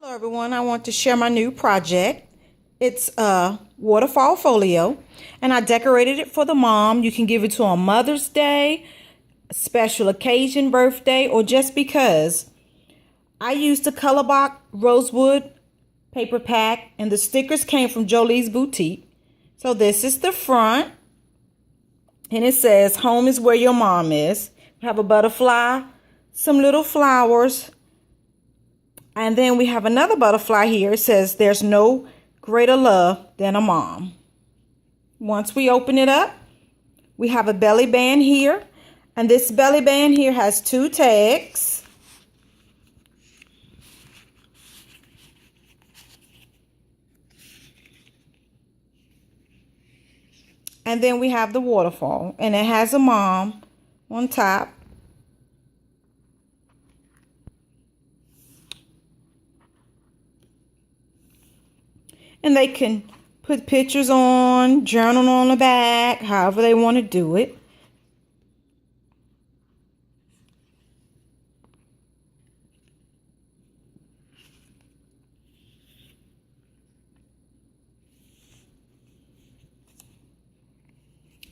Hello everyone, I want to share my new project. It's a waterfall folio and I decorated it for the mom. You can give it to on Mother's Day, a special occasion, birthday, or just because. I used the color box rosewood paper pack and the stickers came from Jolie's Boutique. So this is the front and it says home is where your mom is. We have a butterfly, some little flowers. And then we have another butterfly here. It says, there's no greater love than a mom. Once we open it up, we have a belly band here. And this belly band here has 2 tags. And then we have the waterfall. And it has a mom on top. And they can put pictures on, journal on the back, however they want to do it.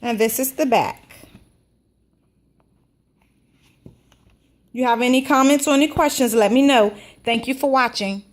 And this is the back. You have any comments or any questions, let me know. Thank you for watching.